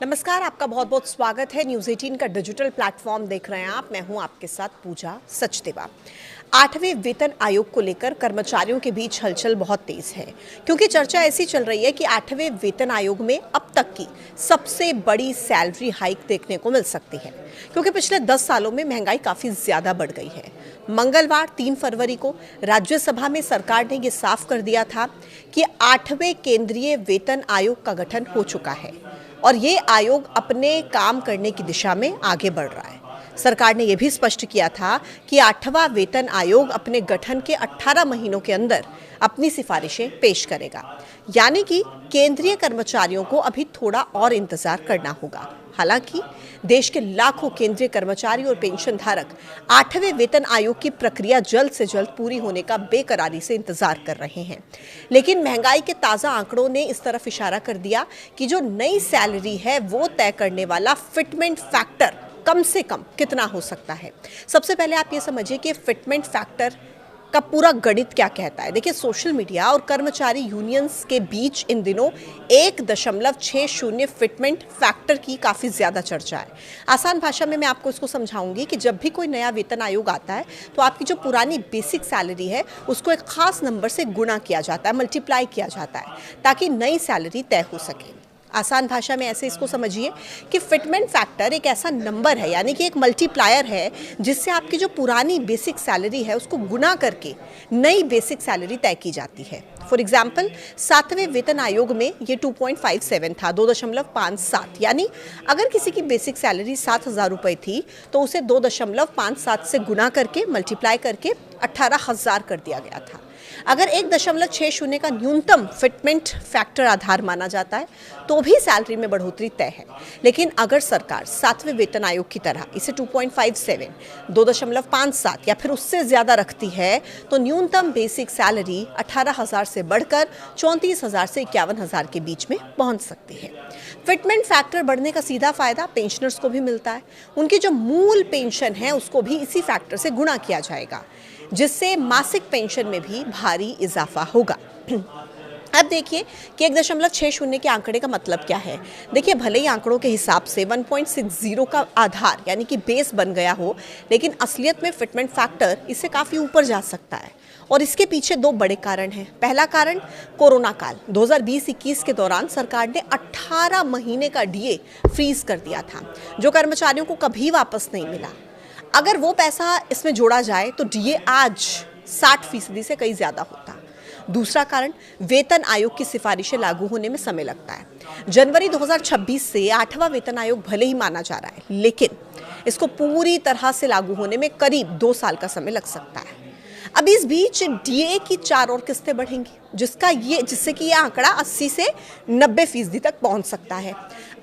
नमस्कार, आपका बहुत बहुत स्वागत है। न्यूज़ 18 का डिजिटल प्लेटफॉर्म देख रहे हैं आप। मैं हूं आपके साथ पूजा सचदेवा। 8वें वेतन आयोग को लेकर कर्मचारियों के बीच हलचल बहुत तेज है, क्योंकि चर्चा ऐसी चल रही है कि 8वें वेतन आयोग में अब तक की सबसे बड़ी सैलरी हाइक देखने को मिल सकती है, क्योंकि पिछले 10 सालों में महंगाई काफ़ी ज़्यादा बढ़ गई है। मंगलवार 3 फरवरी को राज्यसभा में सरकार ने ये साफ कर दिया था कि 8वें केंद्रीय वेतन आयोग का गठन हो चुका है और ये आयोग अपने काम करने की दिशा में आगे बढ़ रहा है। सरकार ने यह भी स्पष्ट किया था कि 8वां वेतन आयोग अपने गठन के 18 महीनों के अंदर अपनी सिफारिशें पेश करेगा, यानी कि केंद्रीय कर्मचारियों को अभी थोड़ा और इंतजार करना होगा। हालांकि देश के लाखों केंद्रीय कर्मचारी और पेंशन धारक 8वें वेतन आयोग की प्रक्रिया जल्द से जल्द पूरी होने का बेकरारी से इंतजार कर रहे हैं। लेकिन महंगाई के ताज़ा आंकड़ों ने इस तरफ इशारा कर दिया कि जो नई सैलरी है वो तय करने वाला फिटमेंट फैक्टर कम से कम कितना हो सकता है। सबसे पहले आप ये समझिए कि फिटमेंट फैक्टर का पूरा गणित क्या कहता है। देखिए, सोशल मीडिया और कर्मचारी यूनियंस के बीच इन दिनों 1.60 फिटमेंट फैक्टर की काफ़ी ज़्यादा चर्चा है। आसान भाषा में मैं आपको इसको समझाऊंगी कि जब भी कोई नया वेतन आयोग आता है तो आपकी जो पुरानी बेसिक सैलरी है उसको एक खास नंबर से गुणा किया जाता है, मल्टीप्लाई किया जाता है, ताकि नई सैलरी तय हो सके। आसान भाषा में ऐसे इसको समझिए कि फिटमेंट फैक्टर एक ऐसा नंबर है, यानी कि एक मल्टीप्लायर है, जिससे आपकी जो पुरानी बेसिक सैलरी है उसको गुना करके नई बेसिक सैलरी तय की जाती है। फॉर एग्जाम्पल, 7वें वेतन आयोग में ये 2.57 था, 2.57, यानी अगर किसी की बेसिक सैलरी 7,000 रुपये थी तो उसे 2.57 से गुना करके मल्टीप्लाई करके 18,000 कर दिया गया था। अगर 1.60 का न्यूनतम फिटमेंट फैक्टर आधार माना जाता है तो भी सैलरी में बढ़ोतरी तय है। लेकिन अगर सरकार 7वें वेतन आयोग की तरह इसे 2.57, 2.57 या फिर उससे ज़्यादा रखती है तो न्यूनतम बेसिक सैलरी 18,000 से बढ़कर 34,000 से 51,000 के बीच में पहुंच सकती है। फिटमेंट फैक्टर बढ़ने का सीधा फायदा पेंशनर्स को भी मिलता है। उनकी जो मूल पेंशन है उसको भी इसी फैक्टर से गुणा किया जाएगा, जिससे मासिक पेंशन में भी भारी इजाफा होगा। अब देखिए कि 1.60 के आंकड़े का मतलब क्या है। देखिए, भले ही आंकड़ों के हिसाब से 1.60 का आधार यानी कि बेस बन गया हो, लेकिन असलियत में फिटमेंट फैक्टर इससे काफ़ी ऊपर जा सकता है और इसके पीछे 2 बड़े कारण हैं। पहला कारण कोरोना काल 2020-21 के दौरान सरकार ने 18 महीने का डीए फ्रीज कर दिया था, जो कर्मचारियों को कभी वापस नहीं मिला। अगर वो पैसा इसमें जोड़ा जाए तो डीए आज 60% से कहीं ज़्यादा होता। दूसरा कारण, वेतन आयोग की सिफारिशें लागू होने में समय लगता है। जनवरी 2026 से 8वां वेतन आयोग भले ही माना जा रहा है, लेकिन इसको पूरी तरह से लागू होने में करीब 2 साल का समय लग सकता है। अब इस बीच डीए की 4 और किस्तें बढ़ेंगी, जिससे कि यह आंकड़ा 80 से 90% तक पहुंच सकता है।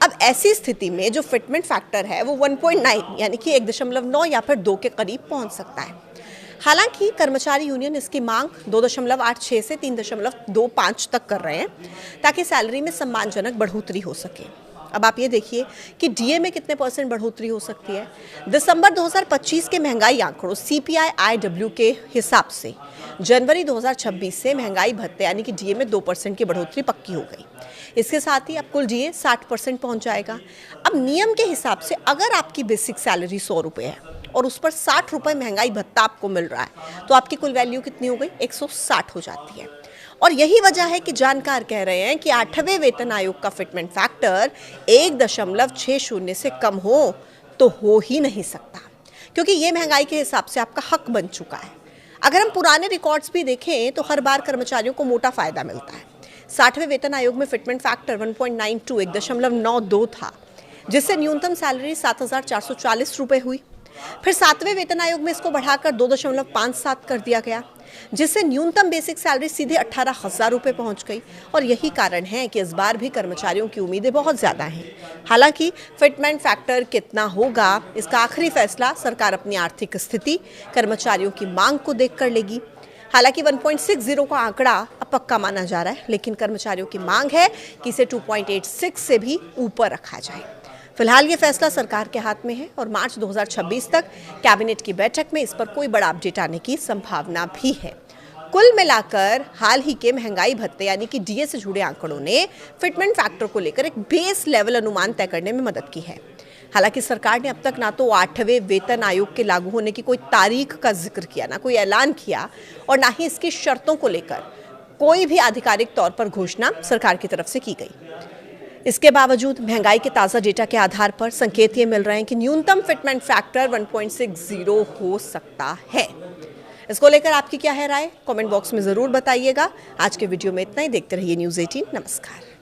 अब ऐसी स्थिति में जो फिटमेंट फैक्टर है वो 1.9 यानी कि 1.9 या फिर 2 के करीब पहुंच सकता है। हालांकि कर्मचारी यूनियन इसकी मांग 2.86 से 3.25 तक कर रहे हैं, ताकि सैलरी में सम्मानजनक बढ़ोतरी हो सके। अब आप ये देखिए कि डीए में कितने % बढ़ोतरी हो सकती है। दिसंबर 2025 के महंगाई आंकड़ों CPI-IW के हिसाब से जनवरी 2026 से महंगाई भत्ते यानी कि डीए में 2% की बढ़ोतरी पक्की हो गई। इसके साथ ही अब कुल डीए 60% पहुंच जाएगा। अब नियम के हिसाब से अगर आपकी बेसिक सैलरी 100 रुपये है और उस पर 60 रुपये महंगाई भत्ता आपको मिल रहा है, तो आपकी कुल वैल्यू कितनी हो गई? 160 हो जाती है। और यही वजह है कि जानकार कह रहे हैं कि 8वें वेतन आयोग का फिटमेंट फैक्टर 1.60 से कम हो तो हो ही नहीं सकता, क्योंकि ये महंगाई के हिसाब से आपका हक बन चुका है। अगर हम पुराने रिकॉर्ड्स भी देखें तो हर बार कर्मचारियों को मोटा फायदा मिलता है। 60वें वेतन आयोग में फिटमेंट फैक्टर 1.92 1.92 था, जिससे न्यूनतम सैलरी 7,440 रुपये हुई। फिर 7वें वेतन आयोग में इसको बढ़ाकर 2.57 कर दिया गया, जिससे न्यूनतम बेसिक सैलरी सीधे 18,000 रुपये पहुंच गई। और यही कारण है कि इस बार भी कर्मचारियों की उम्मीदें बहुत ज़्यादा हैं। हालांकि फिटमेंट फैक्टर कितना होगा इसका आखिरी फैसला सरकार अपनी आर्थिक स्थिति, कर्मचारियों की मांग को देखकर लेगी। हालांकि 1.60 का आंकड़ा अब पक्का माना जा रहा है, लेकिन कर्मचारियों की मांग है कि इसे 2.86 से भी ऊपर रखा जाए। फिलहाल ये फैसला सरकार के हाथ में है और मार्च 2026 तक कैबिनेट की बैठक में इस पर कोई बड़ा अपडेट आने की संभावना भी है। कुल मिलाकर हाल ही के महंगाई भत्ते यानी कि डीए से जुड़े आंकड़ों ने फिटमेंट फैक्टर को लेकर एक बेस लेवल अनुमान तय करने में मदद की है। हालांकि सरकार ने अब तक ना तो 8वें वेतन आयोग के लागू होने की कोई तारीख का जिक्र किया, ना कोई ऐलान किया और ना ही इसकी शर्तों को लेकर कोई भी आधिकारिक तौर पर घोषणा सरकार की तरफ से की गई। इसके बावजूद महंगाई के ताज़ा डेटा के आधार पर संकेत ये मिल रहे हैं कि न्यूनतम फिटमेंट फैक्टर 1.60 हो सकता है। इसको लेकर आपकी क्या है राय, कमेंट बॉक्स में ज़रूर बताइएगा। आज के वीडियो में इतना ही। देखते रहिए न्यूज़ 18। नमस्कार।